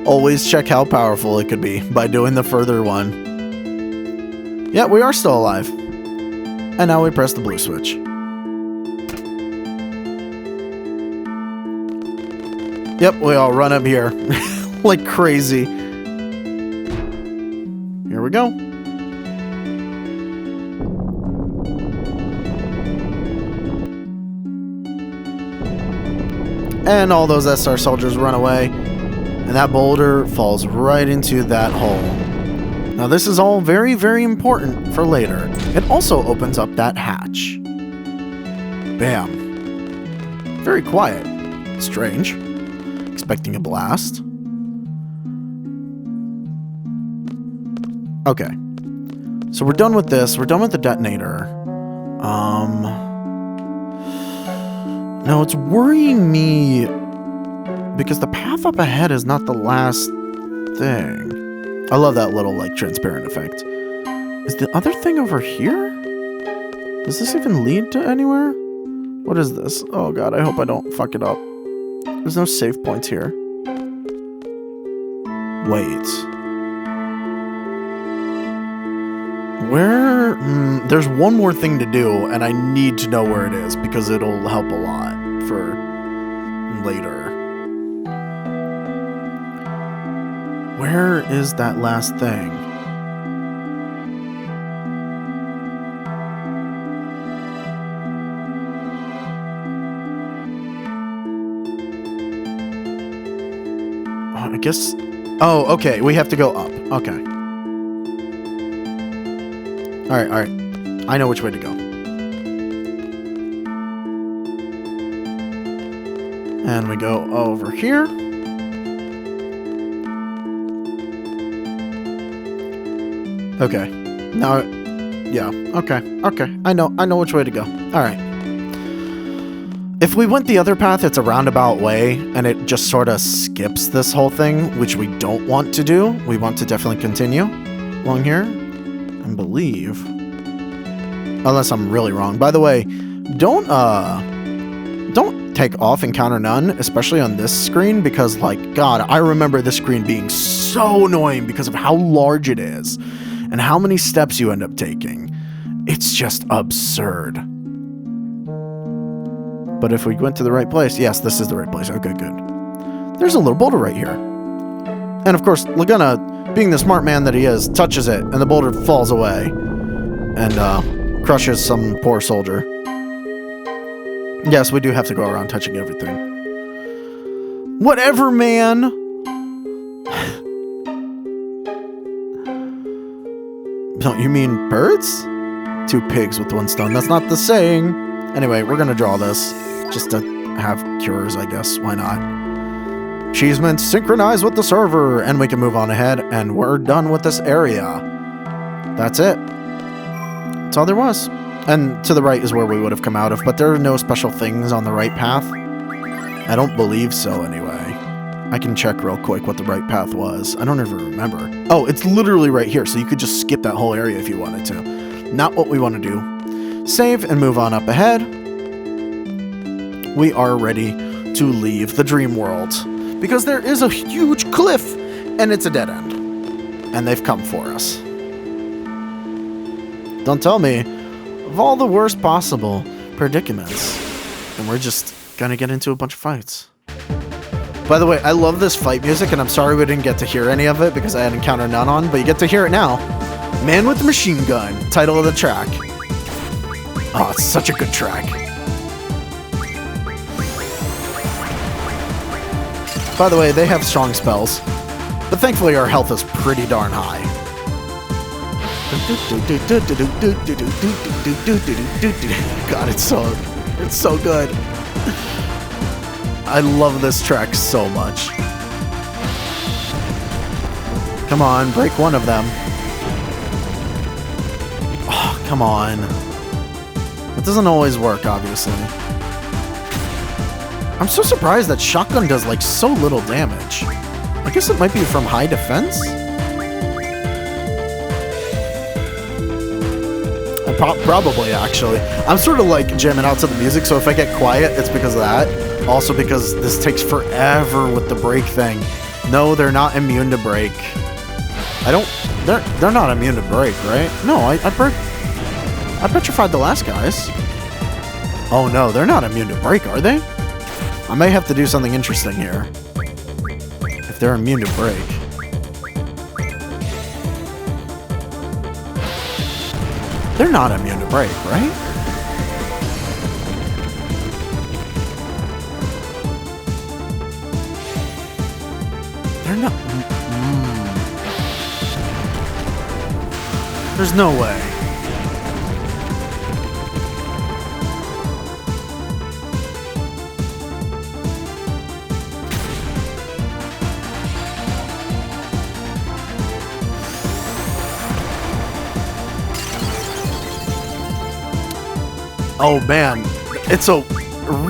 Always check how powerful it could be by doing the further one. Yeah, we are still alive. And now we press the blue switch. Yep, we all run up here like crazy. Here we go. And all those SR soldiers run away. And that boulder falls right into that hole. Now this is all very, very important for later. It also opens up that hatch. Bam. Very quiet. Strange. Expecting a blast. Okay. So we're done with this. We're done with the detonator. Now it's worrying me because the path up ahead is not the last thing. I love that little, like, transparent effect. Is the other thing over here? Does this even lead to anywhere? What is this? Oh god, I hope I don't fuck it up. There's no save points here. Wait. Where? There's one more thing to do, and I need to know where it is, because it'll help a lot for later. Where is that last thing? I guess... Oh, okay. We have to go up. Okay. Alright, alright. I know which way to go. And we go over here. Okay. Now... Yeah. Okay. Okay. I know which way to go. Alright. If we went the other path, it's a roundabout way, and it just sort of skips this whole thing, which we don't want to do. We want to definitely continue along here, and believe. Unless I'm really wrong. By the way, don't take off Encounter None, especially on this screen, because, like, God, I remember this screen being so annoying because of how large it is, and how many steps you end up taking. It's just absurd. But if we went to the right place... Yes, this is the right place. Okay, good. There's a little boulder right here. And of course, Laguna, being the smart man that he is, touches it, and the boulder falls away. And, crushes some poor soldier. Yes, we do have to go around touching everything. Whatever, man! Don't you mean birds? Two pigs with one stone. That's not the saying. Anyway, we're gonna draw this. Just to have cures, I guess. Why not? Achievements synchronize with the server, and we can move on ahead, and we're done with this area. That's it. That's all there was. And to the right is where we would have come out of, but there are no special things on the right path. I don't believe so, anyway. I can check real quick what the right path was. I don't even remember. Oh, it's literally right here, so you could just skip that whole area if you wanted to. Not what we want to do. Save and move on up ahead. We are ready to leave the dream world because there is a huge cliff and it's a dead end, and they've come for us. Don't tell me of all the worst possible predicaments, and we're just gonna get into a bunch of fights. By the way, I love this fight music, and I'm sorry we didn't get to hear any of it because I had Encounter None on, but you get to hear it now. Man with the Machine Gun, title of the track. Oh, it's such a good track. By the way, they have strong spells, but thankfully our health is pretty darn high. God, it's so good. I love this track so much. Come on, break one of them. Oh, come on. It doesn't always work, obviously. I'm so surprised that shotgun does, like, so little damage. I guess it might be from high defense? Probably, actually. I'm sort of, like, jamming out to the music, so if I get quiet, it's because of that. Also because this takes forever with the break thing. No, they're not immune to break. They're not immune to break, right? No, I petrified the last guys. Oh no, they're not immune to break, are they? I may have to do something interesting here. If they're immune to break. They're not immune to break, right? They're not... There's no way. Oh man, it's a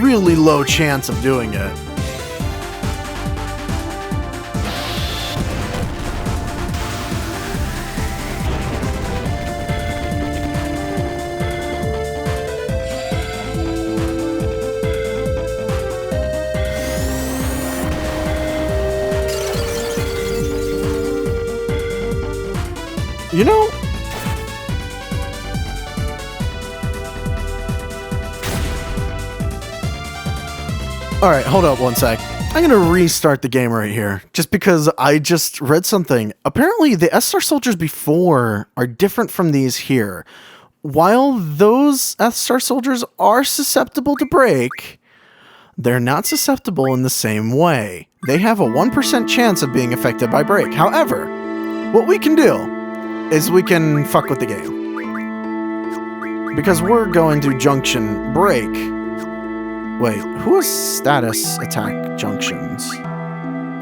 really low chance of doing it. You know, alright, hold up one sec. I'm gonna restart the game right here, just because I just read something. Apparently, the S-Star soldiers before are different from these here. While those S-Star soldiers are susceptible to break, they're not susceptible in the same way. They have a 1% chance of being affected by break. However, what we can do is we can fuck with the game. Because we're going to junction break. Wait, who has status attack junctions?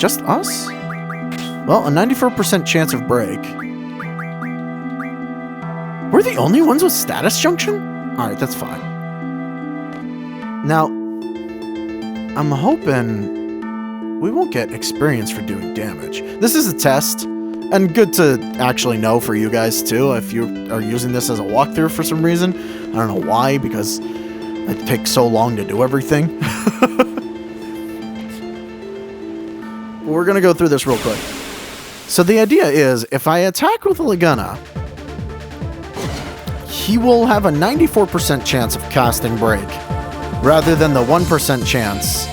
Just us? Well, a 94% chance of break. We're the only ones with status junction? Alright, that's fine. Now, I'm hoping we won't get experience for doing damage. This is a test. And good to actually know for you guys, too, if you are using this as a walkthrough for some reason. I don't know why, because it takes so long to do everything. We're going to go through this real quick. So the idea is, if I attack with a Laguna, he will have a 94% chance of casting Break, rather than the 1% chance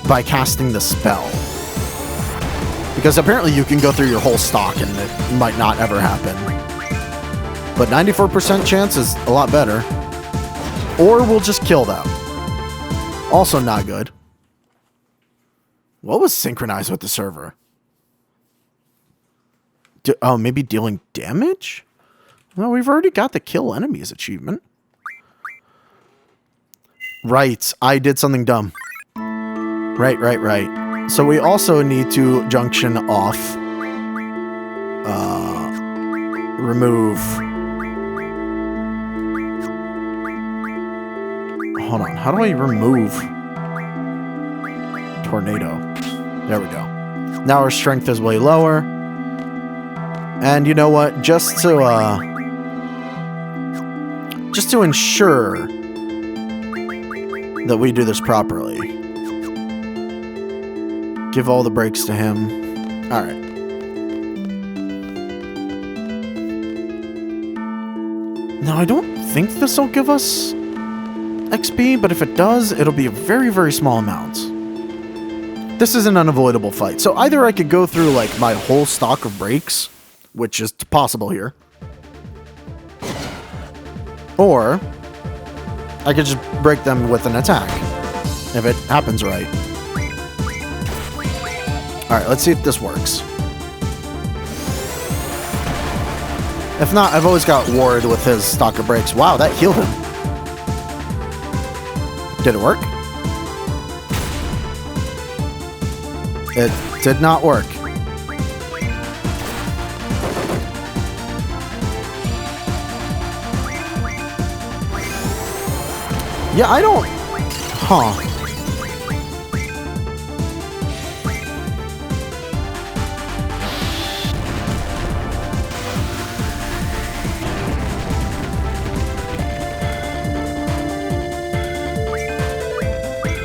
by casting the spell. Because apparently you can go through your whole stock and it might not ever happen. But 94% chance is a lot better. Or we'll just kill them. Also not good. What was synchronized with the server? Oh, maybe dealing damage? No, we've already got the kill enemies achievement. Right, I did something dumb. Right. So we also need to junction off, remove, hold on, how do I remove tornado? There we go. Now our strength is way lower, and you know what, just to ensure that we do this properly, give all the breaks to him. Alright. Now, I don't think this will give us XP, but if it does, it'll be a very, very small amount. This is an unavoidable fight. So either I could go through, like, my whole stock of breaks, which is possible here, or I could just break them with an attack, if it happens right. Alright, let's see if this works. If not, I've always got Ward with his stock of breaks. Wow, that healed him. Did it work? It did not work. Yeah, I don't... Huh.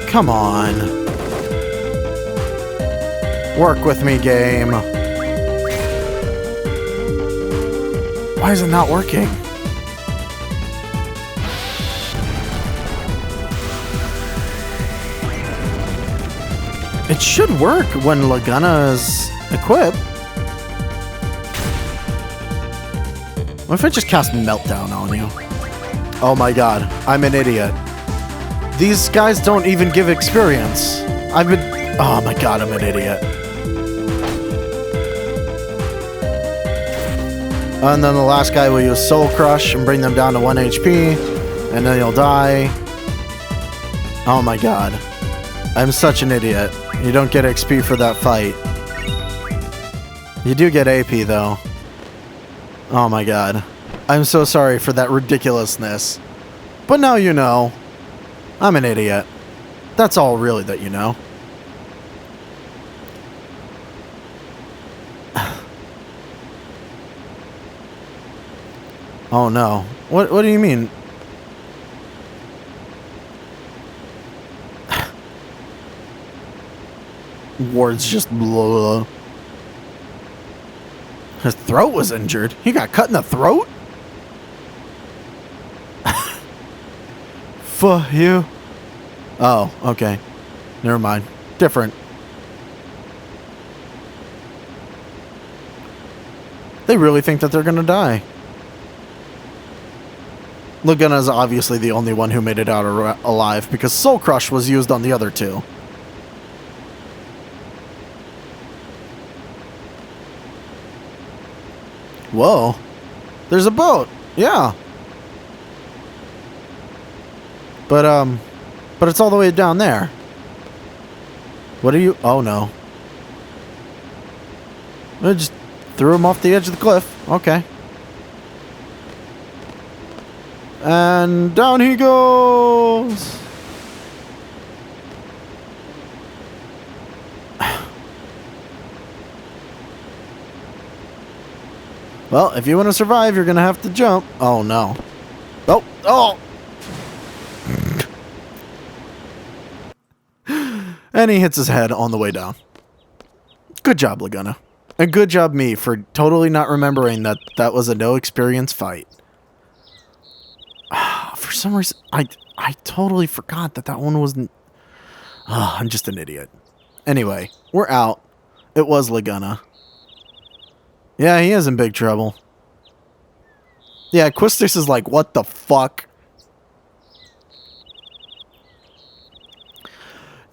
Come on. Work with me, game. Why is it not working? It should work when Laguna is equipped. What if I just cast Meltdown on you? Oh my god, I'm an idiot. These guys don't even give experience. Oh my god, I'm an idiot. And then the last guy will use Soul Crush and bring them down to 1 HP. And then you'll die. Oh my god. I'm such an idiot. You don't get XP for that fight. You do get AP though. Oh my god. I'm so sorry for that ridiculousness. But now you know. I'm an idiot. That's all really that you know. Oh no. What do you mean? Ward's just blah. His throat was injured. He got cut in the throat? Fuck you. Oh, okay. Never mind. Different. They really think that they're gonna die. Laguna's obviously the only one who made it out alive because Soul Crush was used on the other two. Whoa. There's a boat. Yeah. But it's all the way down there. What are you... Oh, no. I just threw him off the edge of the cliff. Okay. And down he goes. Well, if you want to survive, you're going to have to jump. Oh, no. Oh, oh. And he hits his head on the way down. Good job, Laguna. And good job me for totally not remembering that that was a no experience fight. For some reason, I totally forgot that one wasn't... I'm just an idiot. Anyway, we're out. It was Laguna. Yeah, he is in big trouble. Yeah, Quistis is like, what the fuck?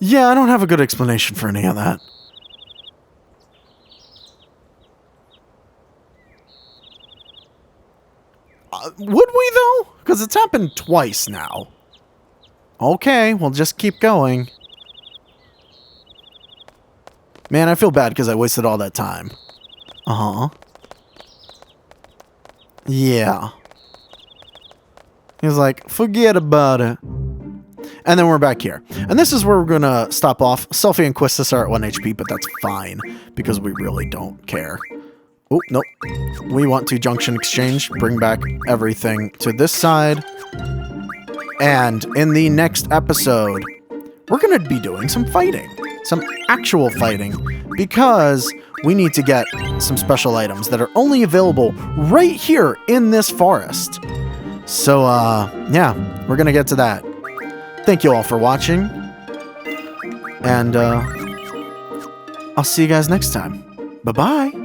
Yeah, I don't have a good explanation for any of that. Would we, though? Because it's happened twice now. Okay, we'll just keep going. Man, I feel bad because I wasted all that time. Uh-huh. Yeah. He was like, forget about it. And then we're back here. And this is where we're going to stop off. Selphie and Quistis are at 1 HP, but that's fine. Because we really don't care. Oh, nope. We want to junction exchange. Bring back everything to this side. And in the next episode, we're going to be doing some fighting. Some actual fighting. Because we need to get some special items that are only available right here in this forest. So, yeah, we're going to get to that. Thank you all for watching. And, I'll see you guys next time. Bye-bye.